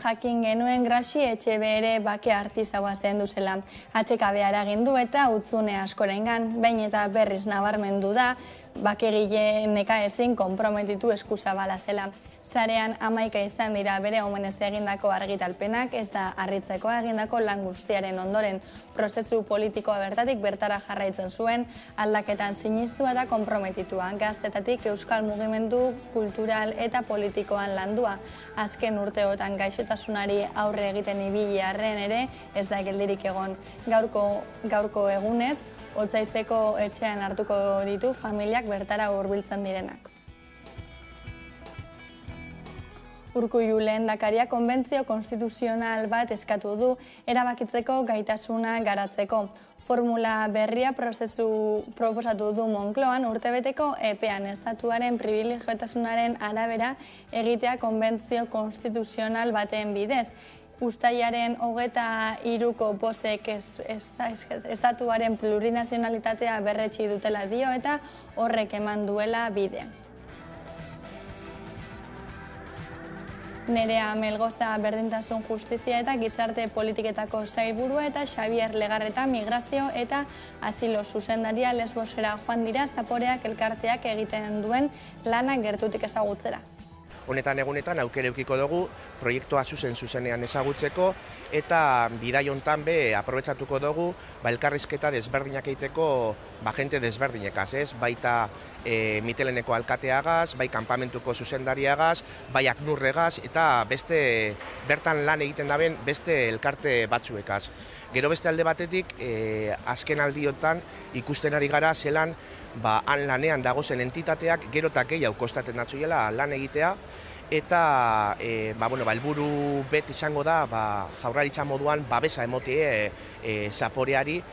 jakin genuen Graxi Etxebere bake artisaua zendu zela. HKB eragindu eta Hutsune askorengan, behin eta berriz nabarmendu da, bakegile nekaezin konprometitu eskuzabala zela. Sarean 11 izan dira bere omenez egindako argitalpenak, ez da harritzeko egindako lan guztiaren ondoren prozesu politikoa bertatik bertara jarraitzen zuen, aldaketan sinistua da konprometitua, gaztetatik euskal mugimendu kultural eta politikoan landua. Azken urteotan gaixotasunari aurre egiten ibili arren ere ez da geldirik egon. Gaurko egunez, Otsaizeko etxean hartuko ditu familiak bertara hurbiltzen direnak. Urkullu lehendakaria konbentzio konstituzional bat eskatu du erabakitzeko gaitasuna garatzeko. Formula berria proposatu du Moncloan urtebeteko epean estatuaren pribilegiotasunaren arabera egitea konbentzio konstituzional baten bidez. Uztailaren 23ko bozek estatuaren plurinazionalitatea berretsi dutela dio eta horrek eman duela bide. Nerea Melgoza berdintasun justizia eta gizarte politiketako sailburua eta Xabier Legarreta migrazio eta asilo zuzendaria Lesbosera joan dira zaporeak elkarteak egiten duen lanak gertutik ezagutzera. Honetan egunetan aukera edukiko dugu proiektua zuzenean ezagutzeko eta bidai hontan aprobetxatuko dugu elkarrizketa desberdinak egiteko jente desberdinekaz, ez? Baita Miteleneko alkateagaz, bai kanpamentuko zuzendariagaz, bai Aknurregaz eta beste bertan lan egiten daben beste elkarte batzuekaz. Gero beste alde batetik azken aldiotan ikusten ari gara zelan han lanean dagozen entitateak gero eta gehiago kostaten datzuela lan egitea eta helburu bet izango da Jaurlaritza moduan babesa emotie zaporeari.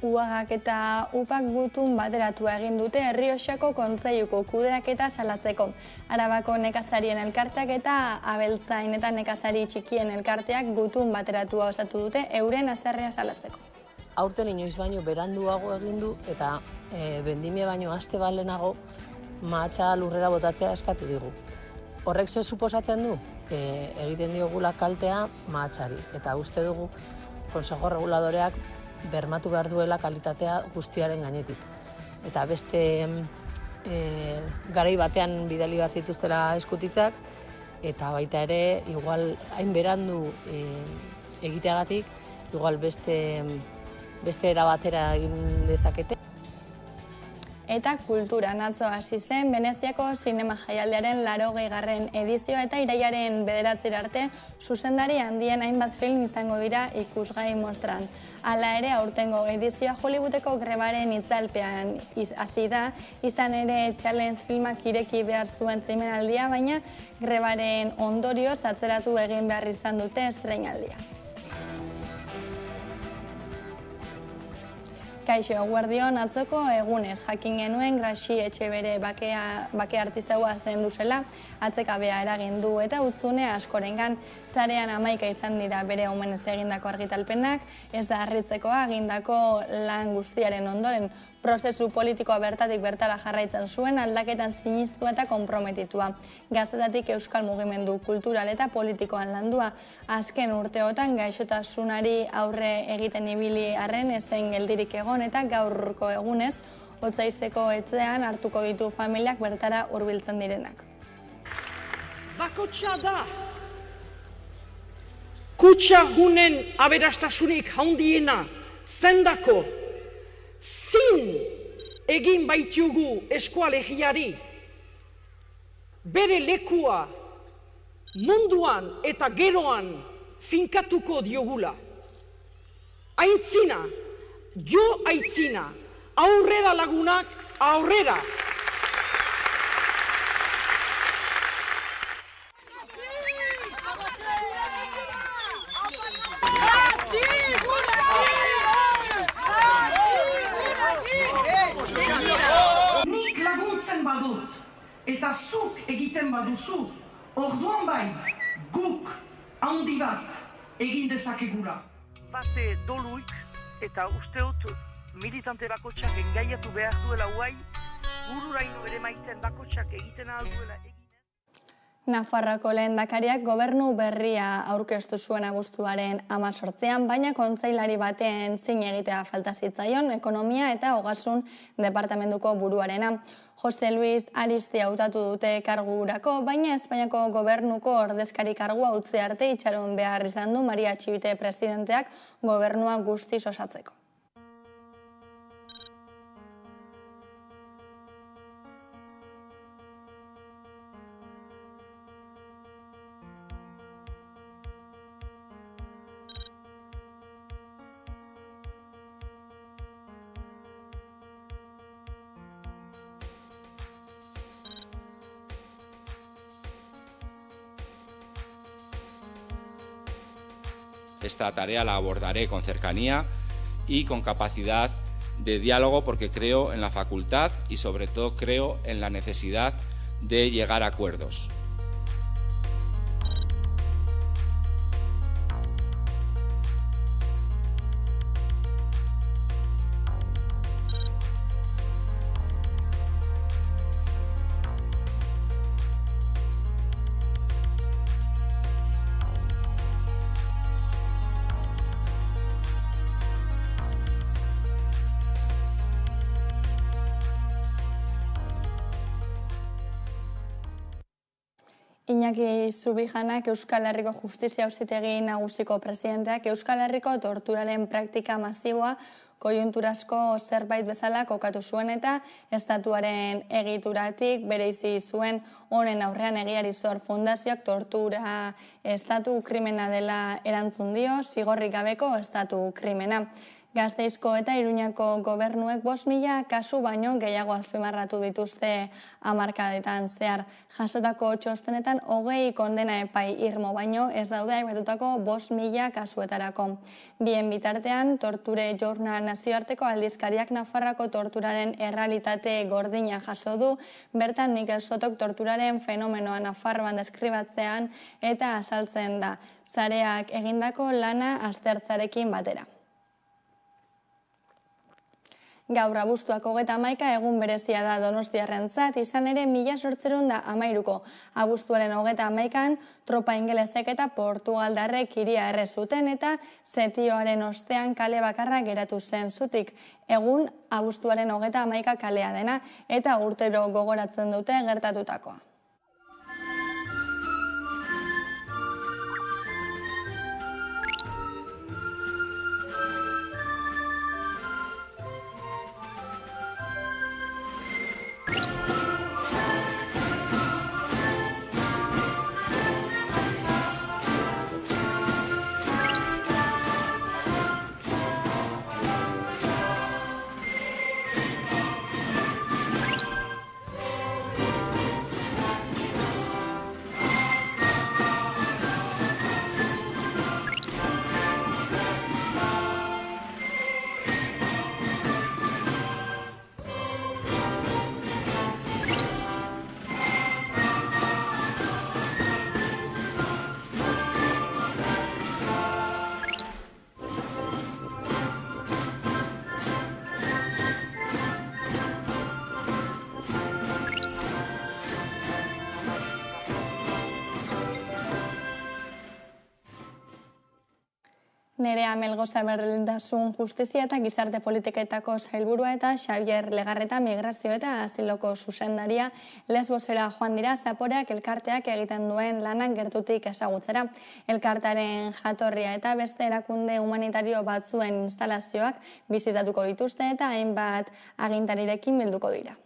UAGak eta UPAk gutun bateratua egin dute Errioxako Kontseiluko kudeaketa salatzeko. Arabako nekazarien elkarteak eta abeltzain eta nekazari txikien elkarteak gutun bateratua osatu dute euren haserrea salatzeko. Aurten inoiz baino beranduago egin du eta bendimia baino aste bat lehenago mahatsa lurrera botatzea eskatu digu. Horrek ze suposatzen du? Egiten diogula kaltea mahatsari eta uste dugu Konsejo Reguladoreak bermatu behar duela kalitatea guztiaren gainetik. Eta beste garai batean bidali behar zituztela eskutitzak eta baita ere igual hain berandu egiteagatik igual beste era batera egin dezakete. Eta kultura atzo hasi zen Veneziako zinema jaialdiaren 80. edizioa eta irailaren 9 arte zuzendari handien hainbat film izango dira ikusgai mostran. Hala ere aurtengo edizioa Hollywoodeko grebaren itzalpean hasi da, izan ere challenge filmak ireki behar zuen zimenaldia, baina grebaren ondorioz atzeratu egin behar izan dute estreinaldia. Kaixo, eguerdion atzoko egunez jakin genuen Graxi Etxebere bake artisaua zendu zela, HKBa eragin du eta Hutsune askorengan. Sarean 11 izan dira bere omenez egindako argitalpenak, ez da harritzekoa egindako lan guztiaren ondoren prozesu politikoa bertatik bertara jarraitzen zuen, aldaketan sinistua eta konprometitua. Gaztetatik euskal mugimendu kultural eta politikoan landua. Azken urteotan gaixotasunari aurre egiten ibili arren ezen geldirik egon eta gaurko egunez Otsaizeko etxean hartuko ditu familiak bertara hurbiltzen direnak. Bakotxa da! Kutxa gunen aberastasunik handiena zendako zin egin baitiugu eskualegiari bere lekua munduan eta geroan finkatuko diogula. Aitzina, jo aitzina, aurrera lagunak, aurrera! Nik laguntzen badut eta zuk egiten baduzu, orduan bai guk handi bat egin dezakegula. Bate doluik eta usteut militante bakotxak engaiatu behar duela guai, bururaino ere maiten bakotxak egiten alduela egin. Nafarroako lehendakariak gobernu berria aurkeztu zuen abuztuaren 18an, baina kontseilari baten zin egitea falta zitzaion ekonomia eta ogasun departamentuko buruarena. Jose Luis Aristi hautatu dute kargurako, baina Espainiako gobernuko ordezkari kargua utzi arte itxaron behar izan du Maria Txibite presidenteak gobernua guztiz osatzeko. Esta tarea la abordaré con cercanía y con capacidad de diálogo porque creo en la facultad y sobre todo creo en la necesidad de llegar a acuerdos. Iñaki Zubijanak Euskal Herriko Justizia Auzitegi Nagusiko presidenteak Euskal Herriko torturaren praktika masiboa koiunturazko zerbait bezala kokatu zuen eta estatuaren egituratik bereizi zuen honen aurrean Egiari Zor Fundazioak tortura estatu krimena dela erantzun dio, zigorrik gabeko estatu krimena. Gasteizko eta Iruñako gobernuek 5.000 kasu baino gehiago azpimarratu dituzte hamarkadetan zehar. Jasotako txostenetan 20 kondena epai irmo baino ez daude aipatutako 5.000 kasuetarako. Bien bitartean, Torture Journal nazioarteko aldizkariak Nafarroako torturaren errealitate gordina jaso du, bertan Mikel Sotok torturaren fenomenoa Nafarroan deskribatzean eta azaltzen da, sareak egindako lana aztertzarekin batera. Gaur abuztuak 31 egun berezia da Donostiarrentzat, izan ere 1813ko abuztuaren 31an tropa ingelesek eta portugaldarrek hiria erre zuten eta setioaren ostean kale bakarra geratu zen zutik. Egun abuztuaren 31 kalea dena eta urtero gogoratzen dute gertatutakoa. Nerea Melgoza Berdintasun Justizia eta Gizarte Politiketako sailburua eta Xabier Legarreta Migrazio eta Asiloko zuzendaria Lesbosera joan dira Zaporeak elkarteak egiten duen lanak gertutik ezagutzera. Elkartearen jatorria eta beste erakunde humanitario batzuen instalazioak bizitatuko dituzte eta hainbat agintarirekin bilduko dira.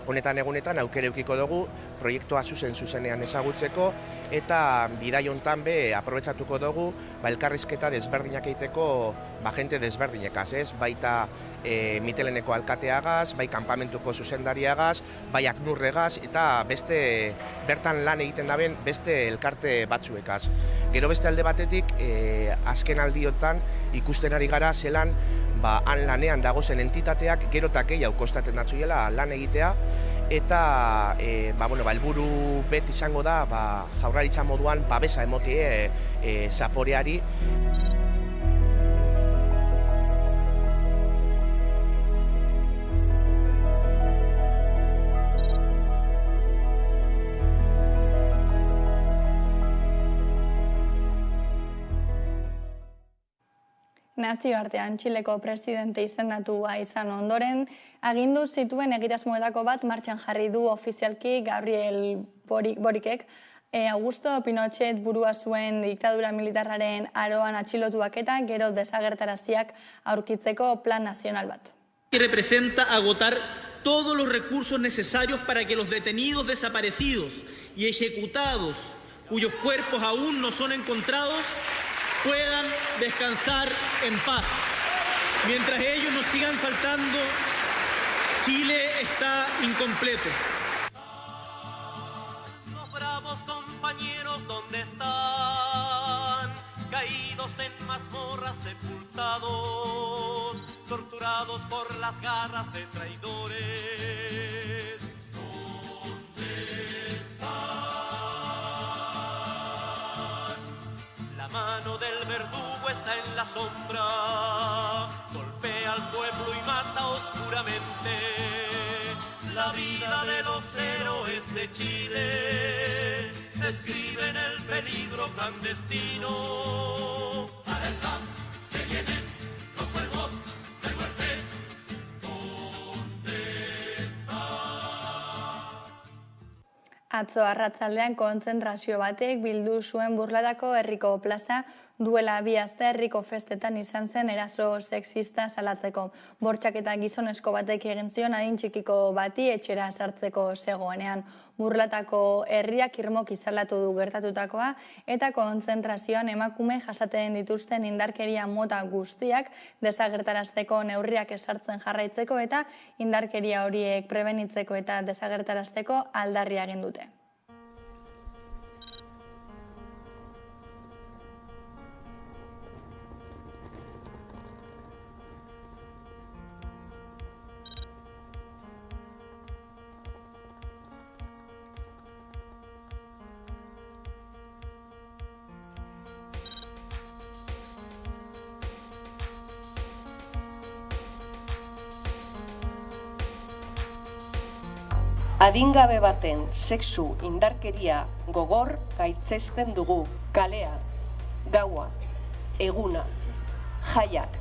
Honetan egunetan aukera edukiko dugu proiektua zuzenean ezagutzeko eta bidai hontan aprobetxatuko dugu elkarrizketa desberdinak egiteko jente desberdinekaz, baita Miteleneko alkateagaz, bai kanpamentuko zuzendariagaz, bai Aknurregaz eta beste bertan lan egiten daben beste elkarte batzuekaz. Gero beste alde batetik azken aldiotan ikusten ari gara zelan han lanean dagozen entitateak gero eta gehiago kostatzen datzuela lan egitea eta helburu beti izango da Jaurlaritza moduan babesa emotie zaporeari. Nazioartean Txileko presidente izendatua izan ondoren, agindu zituen egitasmoetako bat martxan jarri du ofizialki Gabriel Borikek, Augusto Pinochet burua zuen diktadura militarraren aroan atxilotuak eta gero desagertaraziak aurkitzeko plan nazional bat. Representa agotar todos los recursos necesarios para que los detenidos desaparecidos y ejecutados, cuyos cuerpos aún no son encontrados, puedan descansar en paz. Mientras ellos nos sigan faltando, Chile está incompleto. Los bravos compañeros, ¿dónde están? Caídos en mazmorras, sepultados, torturados por las garras de traidores. ¿Dónde están? La mano del verdugo está en la sombra, golpea al pueblo y mata oscuramente. La vida de los héroes de Chile se escribe en el peligro clandestino. Para el plan que vienen los cuervos de muerte. ¿Dónde está? Atzo arratzaldean kontzentrazio batek bildu zuen Burladako herriko plaza duela 2 aste herriko festetan izan zen eraso sexista salatzeko. Bortxaketa gizonezko batek egin zion adin txikiko bati etxera sartzeko zegoenean. Burlatako herriak irmoki salatu du gertatutakoa eta kontzentrazioan emakume jasaten dituzten indarkeria mota guztiak desagertarazteko neurriak ezartzen jarraitzeko eta indarkeria horiek prebenitzeko eta desagertarazteko aldarria egin dute. Adingabe baten sexu indarkeria gogor gaitzesten dugu. Kalea, gaua, eguna, jaiak,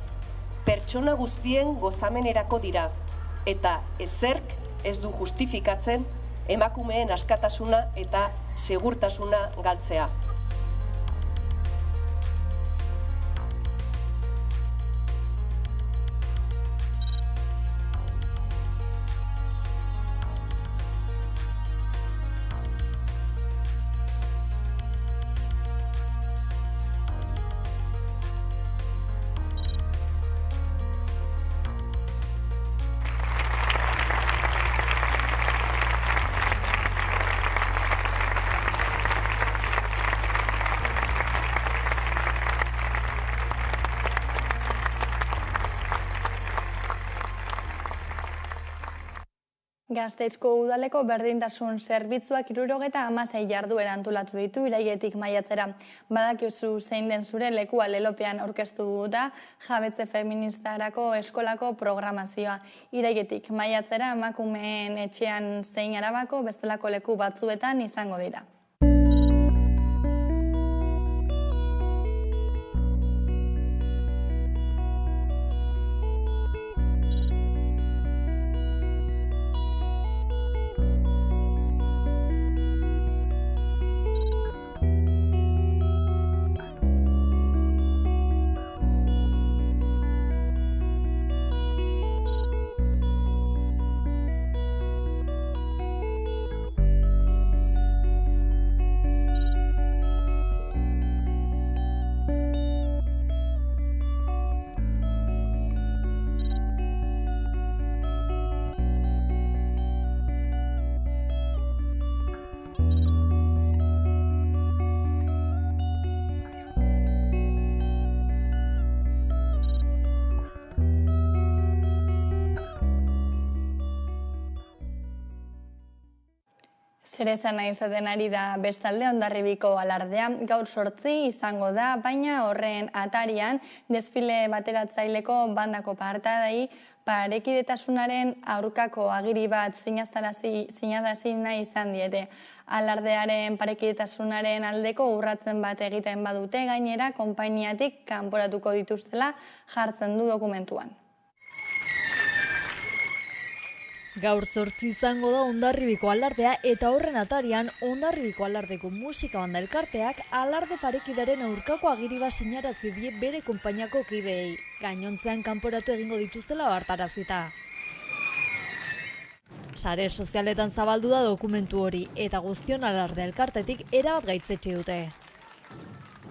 pertsona guztien gozamenerako dira eta ezerk ez du justifikatzen emakumeen askatasuna eta segurtasuna galtzea. Gasteizko udaleko berdintasun zerbitzuak 76 jarduera antolatu ditu irailetik maiatzera. Badakizu zein den zure lekua lelopean aurkeztu da jabetze feministarako eskolako programazioa. Irailetik maiatzera emakumeen etxean zein Arabako bestelako leku batzuetan izango dira. Zerezana izaten ari da bestalde Hondarribiko alardea, gaur 8 izango da, baina horren atarian desfile bateratzaileko bandako partidei parekidetasunaren aurkako agiri bat sinarazi nahi izan diete. Alardearen parekidetasunaren aldeko urratzen bat egiten badute, gainera konpainiatik kanporatuko dituztela jartzen du dokumentuan. Gaur 8 izango da Hondarribiko alardea eta horren atarian Hondarribiko alardeko musika banda elkarteak alarde parekidaren aurkako agiri bat sinarazi die bere konpainiako kideei, gainontzean kanporatu egingo dituztela ohartarazita. Sare sozialetan zabaldu da dokumentu hori eta guztion alarde elkartetik erabat gaitzetsi dute.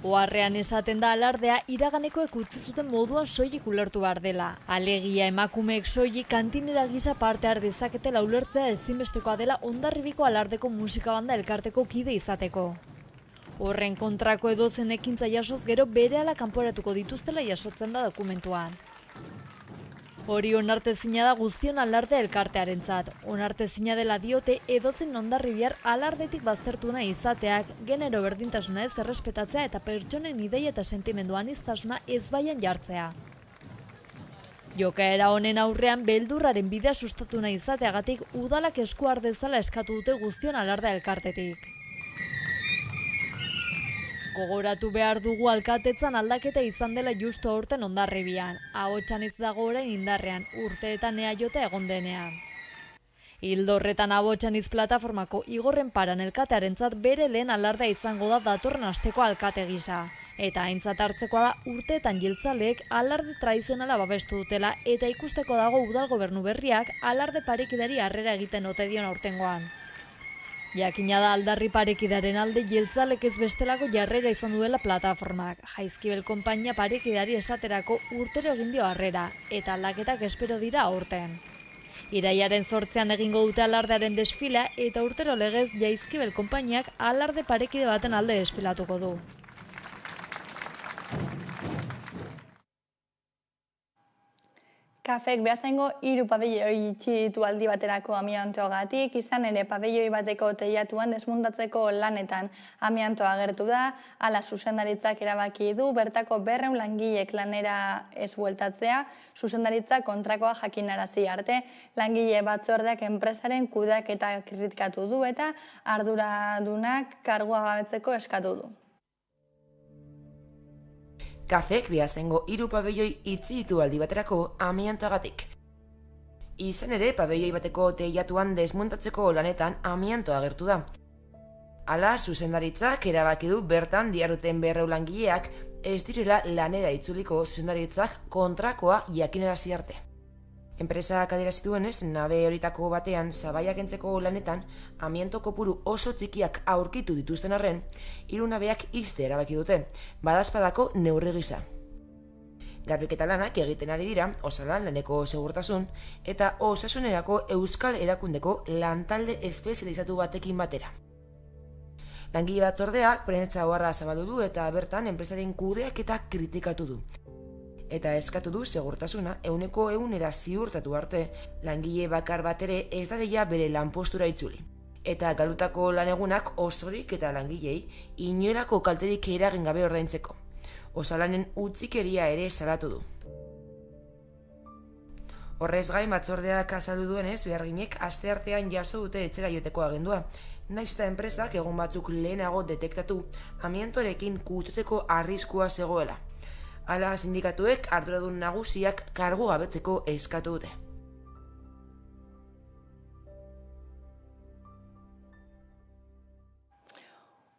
Oharrean esaten da alardea iraganekoek utzi zuten moduan soilik ulertu behar dela. Alegia emakumeek soilik kantinera gisa parte har dezaketela ulertzea ezinbestekoa dela Hondarribiko alardeko musika banda elkarteko kide izateko. Horren kontrako edozen ekintza jasoz gero berehala kanporatuko dituztela jasotzen da dokumentuan. Hori onartezina da guztion alarde elkartearentzat. Onartezina dela diote edozen hondarribiar alardetik baztertuna izateak, genero berdintasuna ez errespetatzea eta pertsonen ideia eta sentimendu aniztasuna ezbaian jartzea. Jokaera honen aurrean beldurraren bidea sustatu nahi izateagatik udalak esku har dezala eskatu dute guztion alarde elkartetik. Gogoratu behar dugu alkatetzan aldaketa izan dela justu aurten Hondarribian. Ahotsan ez dago orain indarrean, urteetan eajota egon denean. Ildo horretan Ahotsan hitz plataformako Igorren Paran elkatearentzat bere lehen alardea izango da datorren asteko alkate gisa. Eta aintzat hartzekoa da urteetan jeltzaleek alarde tradizionala babestu dutela eta ikusteko dago udal gobernu berriak alarde parekidari harrera egiten ote dion aurtengoan. Jakina da aldarri parekidaren alde jeltzalek ez bestelako jarrera izan duela plataformak. Jaizkibel konpainia parekidari esaterako urtero egin dio harrera, eta aldaketak espero dira aurten. Iraiaren 8 egingo dute alardearen desfilea eta urtero legez Jaizkibel konpainiak alarde parekide baten alde desfilatuko du. Kafek Beasaingo 3 pabelloi itxi ditu aldi baterako amiantoagatik, izan ere pabelloi bateko teilatuan desmuntatzeko lanetan amiantoa agertu da, hala zuzendaritzak erabaki du, bertako 200 langilek lanera ez bueltatzea, zuzendaritzak kontrakoa jakinarazi arte, langile batzordeak enpresaren kudeaketa kritikatu du eta arduradunak kargua gabetzeko eskatu du. Kafek Beasaingo 3 pabelloi itxi ditu aldi baterako amiantoagatik. Izan ere, pabelloi bateko teilatuan desmuntatzeko lanetan amiantoa agertu da. Hala, zuzendaritzak erabaki du bertan diharduten 200 langileak ez direla lanera itzuliko zuzendaritzak kontrakoa jakinarazi arte. Enpresak adierazi duenez, nabe horitako batean zabaiak kentzeko lanetan amianto kopuru oso txikiak aurkitu dituzten arren, 3 nabeak ixte erabaki dute, badazpadako neurri gisa. Garbiketa lanak egiten ari dira Osalan laneko segurtasun eta Osasunerako Euskal Erakundeko lantalde espezializatu batekin batera. Langile batzordeak prentsa oharra zabaldu du eta bertan enpresaren kudeaketa kritikatu du. Eta eskatu du segurtasuna 100% ziurtatu arte, langile bakar bat ere ez dadila bere lanpostura itzuli. Eta galdutako lanegunak osorik eta langilei inolako kalterik eragin gabe ordaintzeko. Osalanen utzikeria ere salatu du. Horrez gain batzordeak azaldu duenez, beharginek asteartean jaso dute etxera joteko agindua. Nahiz eta enpresak egun batzuk lehenago detektatu amiantoarekin kutsatzeko arriskua zegoela. Hala, sindikatuek arduradun nagusiak kargu gabetzeko eskatu dute.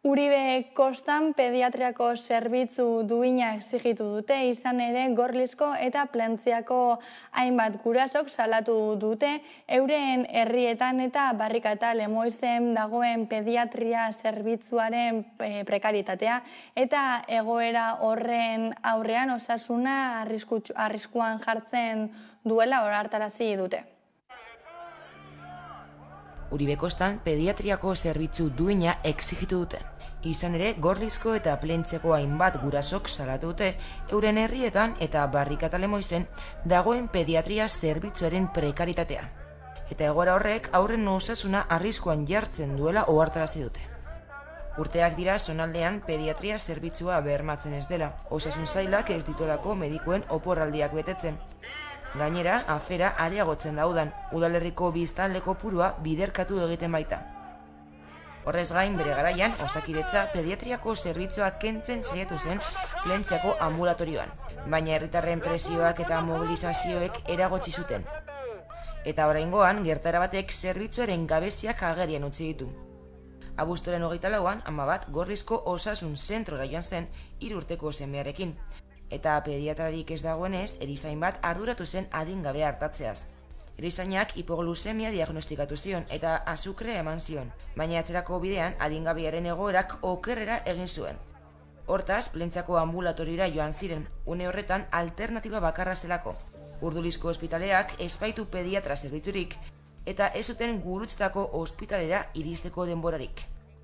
Uribe Kostan pediatriako zerbitzu duina exigitu dute, izan ere Gorlizko eta Plentziako hainbat gurasok salatu dute euren herrietan eta Barrika eta Lemoizen dagoen pediatria zerbitzuaren prekaritatea eta egoera horren aurrean osasuna arriskuan jartzen duela ohartarazi dute. Uribe Kostan pediatriako zerbitzu duina exigitu dute. Izan ere, Gorlizko eta Plentziako hainbat gurasok salatu dute euren herrietan eta Barrika eta Lemoizen dagoen pediatria zerbitzuaren prekaritatea. eta egoera horrek haurren osasuna arriskuan jartzen duela ohartarazi dute. Urteak dira zonaldean pediatria zerbitzua bermatzen ez dela, osasun sailak ez dituelako medikuen oporraldiak betetzen. Gainera, afera areagotzen daudan, udalerriko biztanle kopurua biderkatu egiten baita. Horrez gain, bere garaian, Osakidetza pediatriako zerbitzua kentzen saiatu zen Plentziako ambulatorioan, baina herritarren presioak eta mobilizazioek eragotzi zuten. Eta oraingoan, gertaera batek zerbitzuaren gabeziak agerian utzi ditu. Abuztuaren 24an, ama bat Gorrizko osasun zentrora joan zen 3 urteko semearekin, eta pediatrarik ez dagoenez, erizain bat arduratu zen adingabea artatzeaz. Erizainak hipoglusemia diagnostikatu zion eta azukrea eman zion, baina atzerako bidean adingabearen egoerak okerrera egin zuen. Hortaz, Plentziako ambulatoriora joan ziren, une horretan alternatiba bakarra zelako. Urdulizko ospitaleak ez baitu pediatra zerbitzurik, eta ez zuten Gurutzetako ospitalera iristeko denborarik.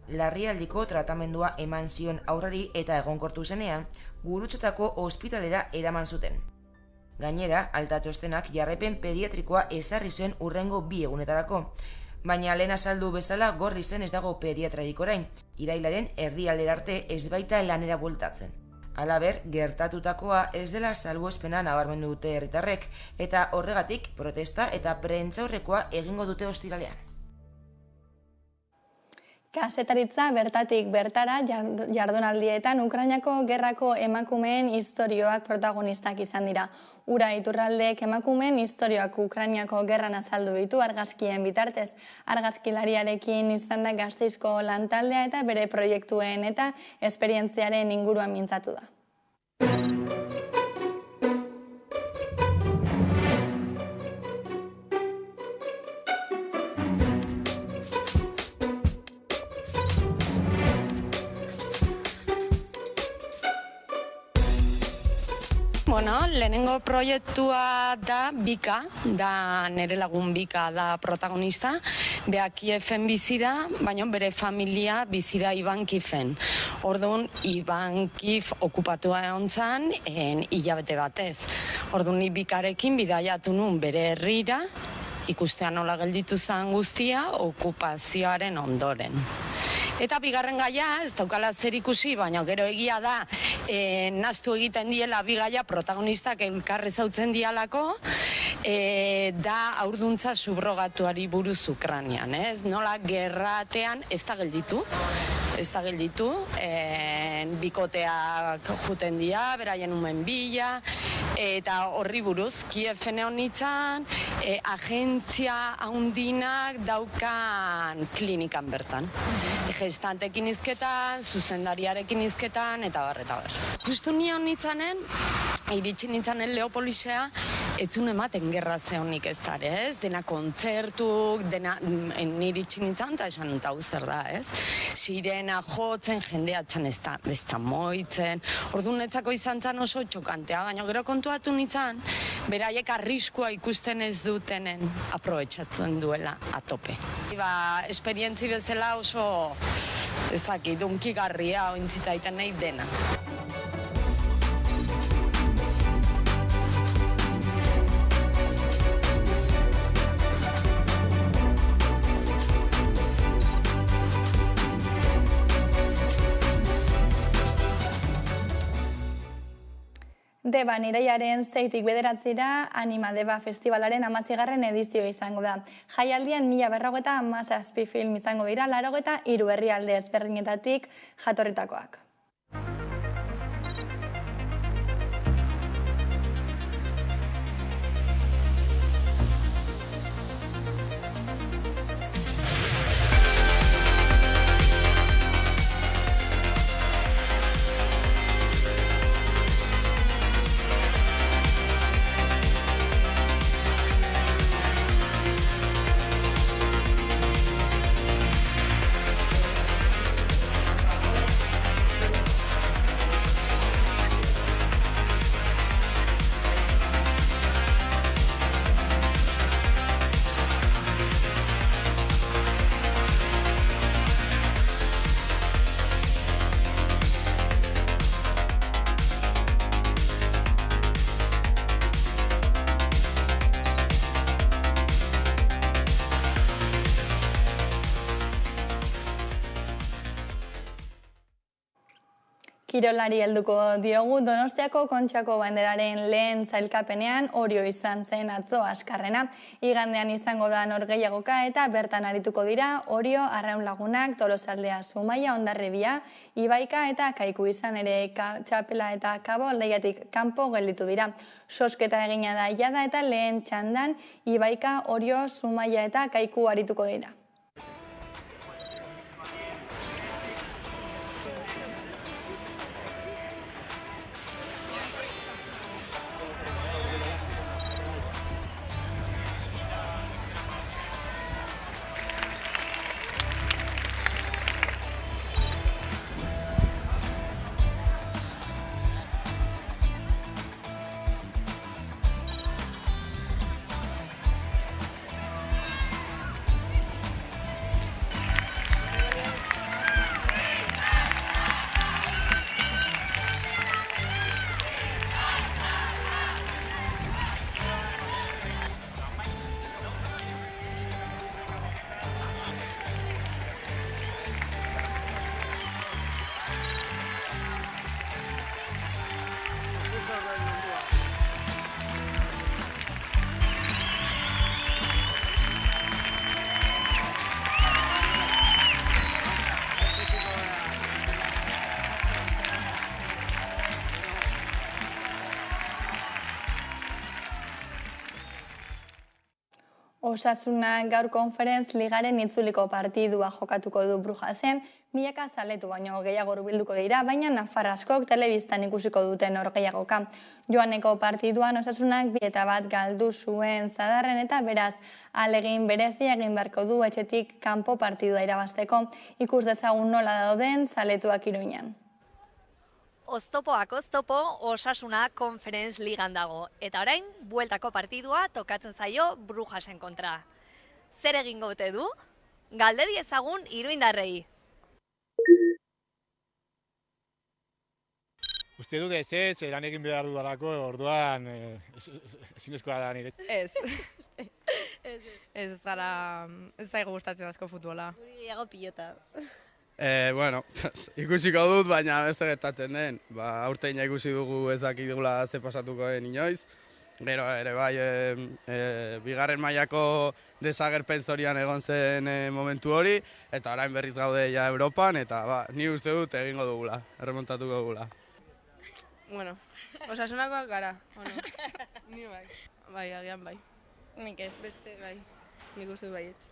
Larrialdiko tratamendua eman zion aurrari eta egonkortu zenean, Gurutzetako ospitalera eraman zuten. Gainera, alta txostenak jarraipen pediatrikoa ezarri zuen hurrengo 2 egunetarako, baina lehen azaldu bezala Gorrizen ez dago pediatrarik orain, irailaren erdialdera arte ez baita lanera bueltatzen. Halaber, gertatutakoa ez dela salbuespena nabarmendu dute herritarrek, eta horregatik protesta eta prentsaurrekoa egingo dute ostiralean. Kazetaritza bertatik bertara jardunaldietan Ukrainako gerrako emakumeen istorioak protagonistak izan dira. Ura iturraldeek emakumeen istorioak Ukrainako gerran azaldu ditu argazkien bitartez. Argazkilariarekin izan da Gasteizko lantaldea eta bere proiektuen eta esperientziaren inguruan mintzatu da. Lehenengo proiektua da Bika, da nire lagun Bika da protagonista, beha Kiefen bizi da, baina bere familia bizi da Ivankifen. Orduan, Ivankif okupatua egon zen, hilabete batez. Orduan, ni Bikarekin bidaiatu nun bere herrira, ikustean nola gelditu zen guztia, okupazioaren ondoren. Eta bigarren gaia, ez daukala zer ikusi, baina gero egia da, naztu egiten diela bigaia protagonistak elkarri zautzen dialako, da haurduntza subrogatuari buruz Ukrainian, ez? Nola gerratean ez da gelditu, bikoteak juten dira, beraien umen bila, eta horri buruz, Kiefen egon nintzen, agentzia handinak daukan klinikan bertan. Gestantekin izketan, zuzendariarekin izketan, eta bar, eta bar. Justu nion nintzanen, iritsi nintzanen Leopolisea, etzun ematen gerra zehonik ez dara, ez? Dena kontzertuk, dena niritsi nintzen, eta esan hau zer da, ez? Sirena jotzen, jendeatzen ez da moitzen. Orduan netzako izan zen oso txokantea, baina gero kontuatu nintzen, beraiek arriskua ikusten ez dutenen aprobetxatzen duela atope. Esperientzi bezala oso, ez dakit, unkigarria ointzitzaiten nahi dena. Deban iraiaren 6-tik 9 Anima Deba Festivalaren 16. edizioa izango da. Jaialdian 1.457 film izango dira, 83 herrialde ezberdinetatik jatorritakoak. Kirolari helduko diogu, Donostiako Kontxako banderaren lehen zailkapenean Orio izan zen atzo askarrena. Igandean izango da norgehiagoka eta bertan arituko dira Orio, Arraun Lagunak, Tolosaldea, Zumaia, Hondarribia, Ibaika eta Kaiku izan ere txapela eta kabo lehiatik kanpo gelditu dira. Sosketa egina da jada eta lehen txandan Ibaika, Orio, Zumaia eta Kaiku arituko dira. Osasunak gaur Conference Ligaren itzuliko partidua jokatuko du Brujasen, milaka zaletu baino gehiago hurbilduko dira, baina nafar askok telebistan ikusiko duten norgehiagoka. Joaneko partiduan Osasunak 2-1 galdu zuen Zadarren eta beraz ahalegin berezia egin beharko du etxetik kanpo partidua irabazteko. Ikus dezagun nola dauden zaletuak Iruñan. Oztopoak oztopo, Osasuna Conference Ligan dago. Eta orain, bueltako partidua tokatzen zaio Brujasen kontra. Zer egingo ote du? Galderi ezagun iruindarrei. Uste dut ez, lan egin behar dudalako, orduan ezinezkoa da nire. Ez. Ez zaigu gustatzen asko futbola. Guri gehiago pilota. Bueno, ikusiko dut, baina beste gertatzen den. Aurteina ikusi dugu ez dakigula ze pasatuko den inoiz. Gero ere bai, bigarren mailako desagerpen zorian egon zen momentu hori, eta orain berriz gaude ja Europan, eta ni uste dut egingo dugula, erremontatuko dugula. Bueno, Osasunakoak gara, ni bai. Bai, agian bai. Nik ez. Beste bai, nik uste dut baiet.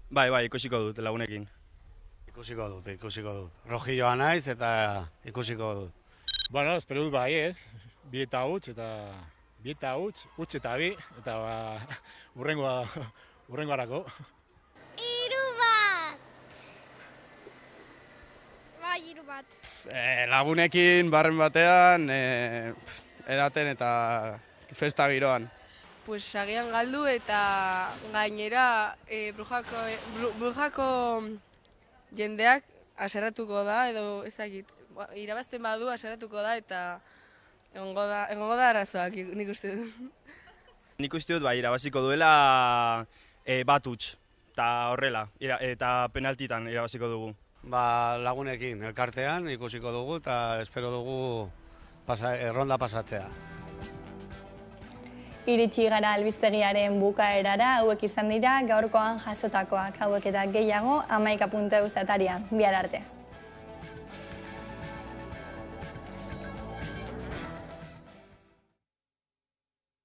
Bai, ikusiko dut lagunekin. Ikusiko dut. Rojilloa naiz eta ikusiko dut. Bueno, espero dut bai ez, 2-1 eta 2-1, utz eta 2, eta urrengo harako. 3-1! Bai, 3-1. Lagunekin, barren batean, edaten eta festa giroan. Pues agian galdu eta gainera Brujako jendeak aserratuko da, edo ez dakit, irabazten badu aserratuko da eta egongo da arazoak nik uste dut. Nik uste dut irabaziko duela bat huts, eta horrela, eta penaltitan irabaziko dugu. Lagunekin, elkartean ikusiko dugu eta espero dugu erronda pasatzea. Iritsi gara albistegiaren bukaerara, hauek izan dira gaurkoan jasotakoak, hauek eta gehiago 11.eus atarian. Bihar arte.